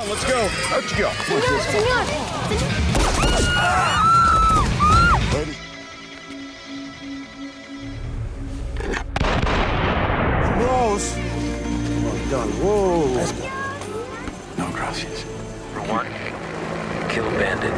let's go. Out you go. Señor, Ready? Close. Well done. Whoa. Let's go. No gracias. For one, kill bandit.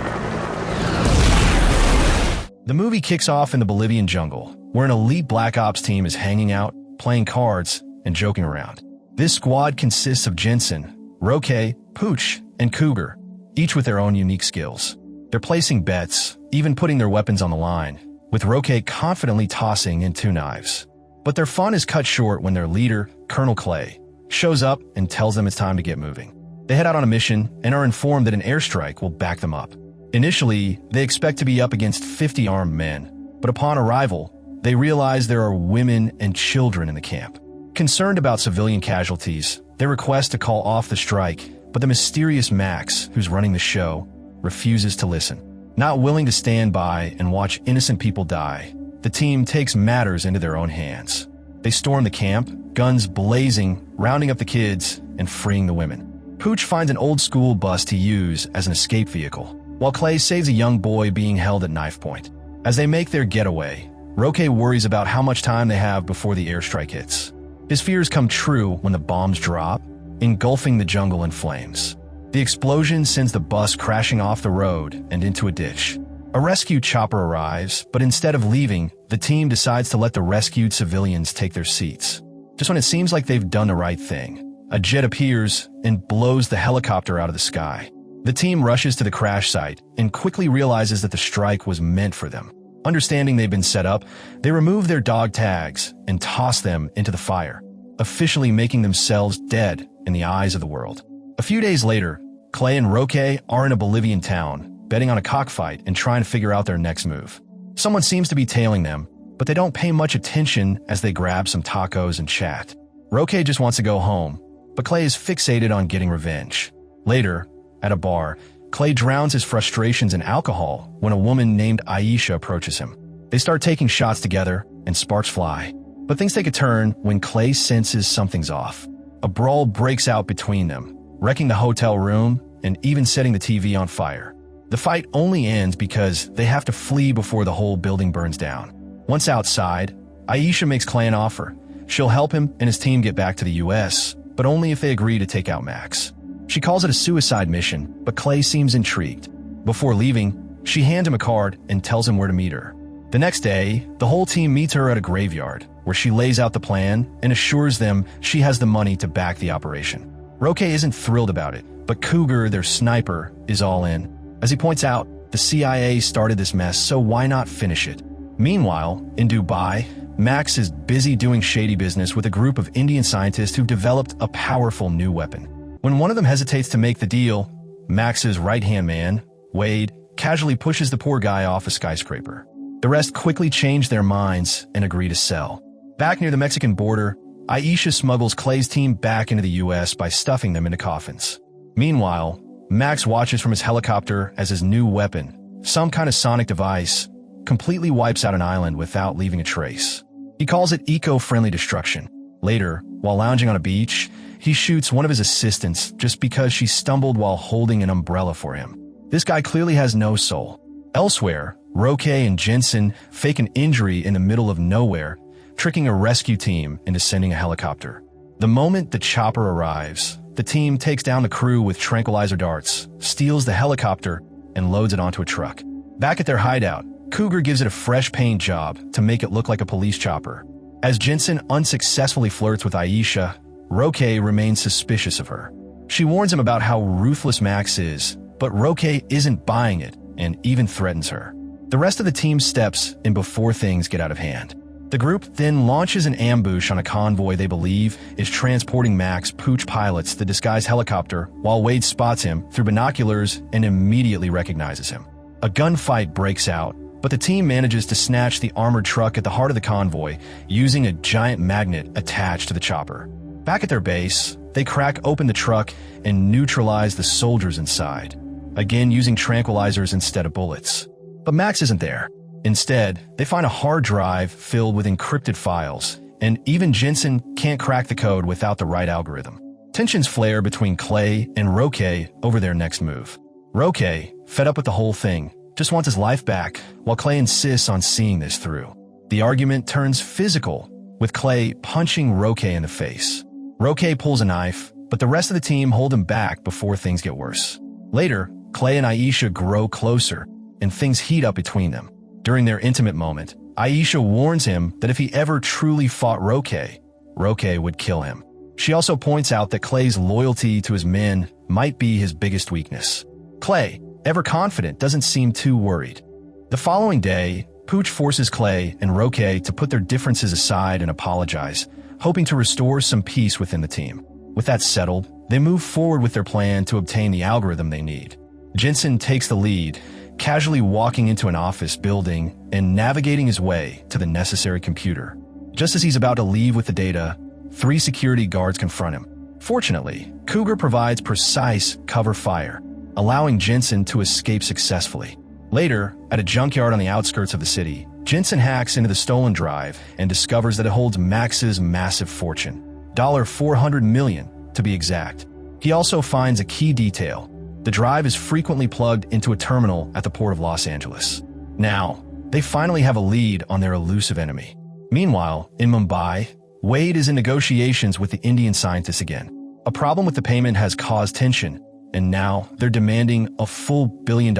The movie kicks off in the Bolivian jungle, where an elite Black Ops team is hanging out, playing cards, and joking around. This squad consists of Jensen, Roque, Pooch, and Cougar, each with their own unique skills. They're placing bets, even putting their weapons on the line, with Roque confidently tossing in 2 knives. But their fun is cut short when their leader, Colonel Clay, shows up and tells them it's time to get moving. They head out on a mission and are informed that an airstrike will back them up. Initially, they expect to be up against 50 armed men, but upon arrival, they realize there are women and children in the camp. Concerned about civilian casualties, they request to call off the strike, but the mysterious Max, who's running the show, refuses to listen. Not willing to stand by and watch innocent people die, the team takes matters into their own hands. They storm the camp, guns blazing, rounding up the kids, and freeing the women. Pooch finds an old school bus to use as an escape vehicle, while Clay saves a young boy being held at knife point. As they make their getaway, Roque worries about how much time they have before the airstrike hits. His fears come true when the bombs drop, engulfing the jungle in flames. The explosion sends the bus crashing off the road and into a ditch. A rescue chopper arrives, but instead of leaving, the team decides to let the rescued civilians take their seats. Just when it seems like they've done the right thing, a jet appears and blows the helicopter out of the sky. The team rushes to the crash site and quickly realizes that the strike was meant for them. Understanding they've been set up, they remove their dog tags and toss them into the fire, officially making themselves dead in the eyes of the world. A few days later, Clay and Roque are in a Bolivian town, betting on a cockfight and trying to figure out their next move. Someone seems to be tailing them, but they don't pay much attention as they grab some tacos and chat. Roque just wants to go home, but Clay is fixated on getting revenge. Later, at a bar, Clay drowns his frustrations in alcohol when a woman named Aisha approaches him. They start taking shots together, and sparks fly. But things take a turn when Clay senses something's off. A brawl breaks out between them, wrecking the hotel room and even setting the TV on fire. The fight only ends because they have to flee before the whole building burns down. Once outside, Aisha makes Clay an offer. She'll help him and his team get back to the US, but only if they agree to take out Max. She calls it a suicide mission, but Clay seems intrigued. Before leaving, she hands him a card and tells him where to meet her. The next day, the whole team meets her at a graveyard, where she lays out the plan and assures them she has the money to back the operation. Roque isn't thrilled about it, but Cougar, their sniper, is all in. As he points out, the CIA started this mess, so why not finish it? Meanwhile, in Dubai, Max is busy doing shady business with a group of Indian scientists who've developed a powerful new weapon. When one of them hesitates to make the deal, Max's right-hand man, Wade, casually pushes the poor guy off a skyscraper. The rest quickly change their minds and agree to sell. Back near the Mexican border, Aisha smuggles Clay's team back into the US by stuffing them into coffins. Meanwhile, Max watches from his helicopter as his new weapon, some kind of sonic device, completely wipes out an island without leaving a trace. He calls it eco-friendly destruction. Later, while lounging on a beach, he shoots one of his assistants just because she stumbled while holding an umbrella for him. This guy clearly has no soul. Elsewhere, Roque and Jensen fake an injury in the middle of nowhere, tricking a rescue team into sending a helicopter. The moment the chopper arrives, the team takes down the crew with tranquilizer darts, steals the helicopter, and loads it onto a truck. Back at their hideout, Cougar gives it a fresh paint job to make it look like a police chopper. As Jensen unsuccessfully flirts with Aisha, Roque remains suspicious of her. She warns him about how ruthless Max is, but Roque isn't buying it and even threatens her. The rest of the team steps in before things get out of hand. The group then launches an ambush on a convoy they believe is transporting Max. Pooch pilots the disguised helicopter while Wade spots him through binoculars and immediately recognizes him. A gunfight breaks out, but the team manages to snatch the armored truck at the heart of the convoy using a giant magnet attached to the chopper. Back at their base, they crack open the truck and neutralize the soldiers inside, again using tranquilizers instead of bullets. But Max isn't there. Instead, they find a hard drive filled with encrypted files, and even Jensen can't crack the code without the right algorithm. Tensions flare between Clay and Roque over their next move. Roque, fed up with the whole thing, just wants his life back, while Clay insists on seeing this through. The argument turns physical, with Clay punching Roque in the face. Roque pulls a knife, but the rest of the team hold him back before things get worse. Later, Clay and Aisha grow closer, and things heat up between them. During their intimate moment, Aisha warns him that if he ever truly fought Roque, Roque would kill him. She also points out that Clay's loyalty to his men might be his biggest weakness. Clay, ever confident, doesn't seem too worried. The following day, Pooch forces Clay and Roque to put their differences aside and apologize, hoping to restore some peace within the team. With that settled, they move forward with their plan to obtain the algorithm they need. Jensen takes the lead, casually walking into an office building and navigating his way to the necessary computer. Just as he's about to leave with the data, 3 security guards confront him. Fortunately, Cougar provides precise cover fire, allowing Jensen to escape successfully. Later, at a junkyard on the outskirts of the city, Jensen hacks into the stolen drive and discovers that it holds Max's massive fortune, $400 million to be exact. He also finds a key detail. The drive is frequently plugged into a terminal at the port of Los Angeles. Now, they finally have a lead on their elusive enemy. Meanwhile, in Mumbai, Wade is in negotiations with the Indian scientists again. A problem with the payment has caused tension, and now they're demanding a full $1 billion,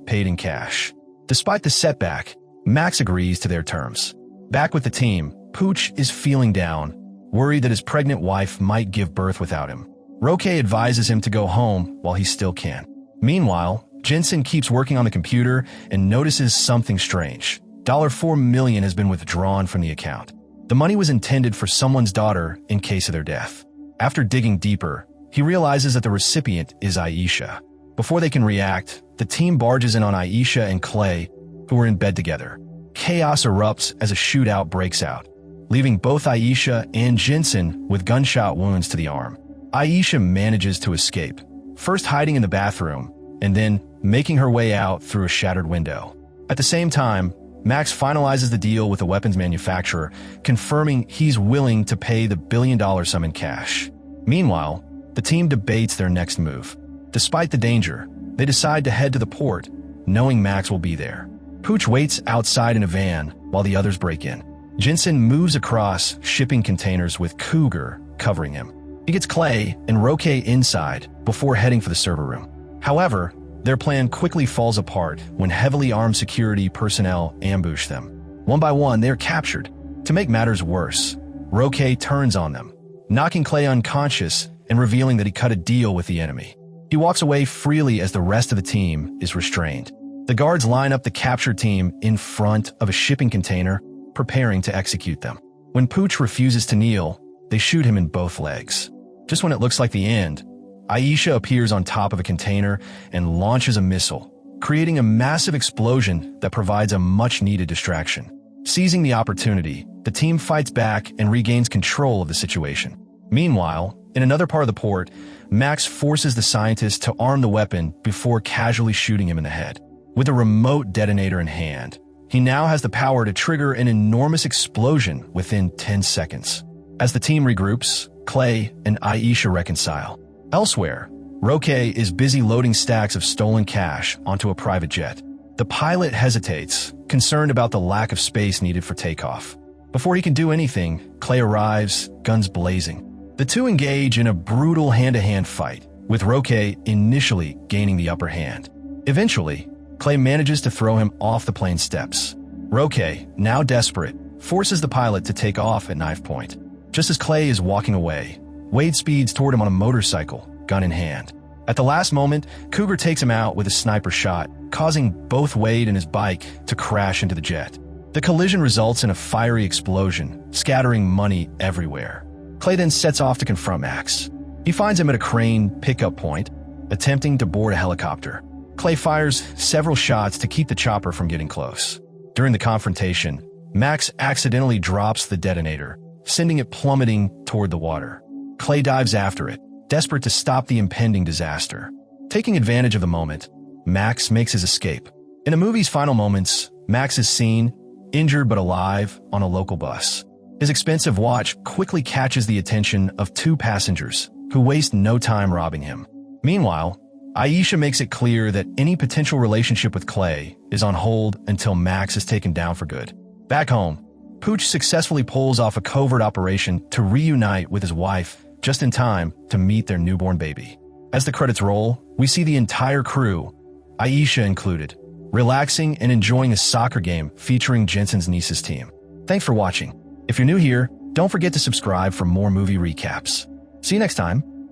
paid in cash. Despite the setback, Max agrees to their terms. Back with the team, Pooch is feeling down, worried that his pregnant wife might give birth without him. Roque advises him to go home while he still can. Meanwhile, Jensen keeps working on the computer and notices something strange. $4 million has been withdrawn from the account. The money was intended for someone's daughter in case of their death. After digging deeper, he realizes that the recipient is Aisha. Before they can react, the team barges in on Aisha and Clay, who are in bed together. Chaos erupts as a shootout breaks out, leaving both Aisha and Jensen with gunshot wounds to the arm. Aisha manages to escape, first hiding in the bathroom, and then making her way out through a shattered window. At the same time, Max finalizes the deal with the weapons manufacturer, confirming he's willing to pay the $1 billion sum in cash. Meanwhile, the team debates their next move. Despite the danger, they decide to head to the port, knowing Max will be there. Pooch waits outside in a van while the others break in. Jensen moves across shipping containers with Cougar covering him. He gets Clay and Roque inside before heading for the server room. However, their plan quickly falls apart when heavily armed security personnel ambush them. One by one, they are captured. To make matters worse, Roque turns on them, knocking Clay unconscious and revealing that he cut a deal with the enemy. He walks away freely as the rest of the team is restrained. The guards line up the captured team in front of a shipping container, preparing to execute them. When Pooch refuses to kneel, they shoot him in both legs. Just when it looks like the end, Aisha appears on top of a container and launches a missile, creating a massive explosion that provides a much-needed distraction. Seizing the opportunity, the team fights back and regains control of the situation. Meanwhile, in another part of the port, Max forces the scientist to arm the weapon before casually shooting him in the head. With a remote detonator in hand, he now has the power to trigger an enormous explosion within 10 seconds. As the team regroups, Clay and Aisha reconcile. Elsewhere, Roque is busy loading stacks of stolen cash onto a private jet. The pilot hesitates, concerned about the lack of space needed for takeoff. Before he can do anything, Clay arrives, guns blazing. The two engage in a brutal hand-to-hand fight, with Roque initially gaining the upper hand. Eventually, Clay manages to throw him off the plane steps. Roque, now desperate, forces the pilot to take off at knife point. Just as Clay is walking away, Wade speeds toward him on a motorcycle, gun in hand. At the last moment, Cougar takes him out with a sniper shot, causing both Wade and his bike to crash into the jet. The collision results in a fiery explosion, scattering money everywhere. Clay then sets off to confront Max. He finds him at a crane pickup point, attempting to board a helicopter. Clay fires several shots to keep the chopper from getting close. During the confrontation, Max accidentally drops the detonator, sending it plummeting toward the water. Clay dives after it, desperate to stop the impending disaster. Taking advantage of the moment, Max makes his escape. In the movie's final moments, Max is seen, injured but alive, on a local bus. His expensive watch quickly catches the attention of two passengers, who waste no time robbing him. Meanwhile, Aisha makes it clear that any potential relationship with Clay is on hold until Max is taken down for good. Back home, Pooch successfully pulls off a covert operation to reunite with his wife just in time to meet their newborn baby. As the credits roll, we see the entire crew, Aisha included, relaxing and enjoying a soccer game featuring Jensen's niece's team. Thanks for watching. If you're new here, don't forget to subscribe for more movie recaps. See you next time.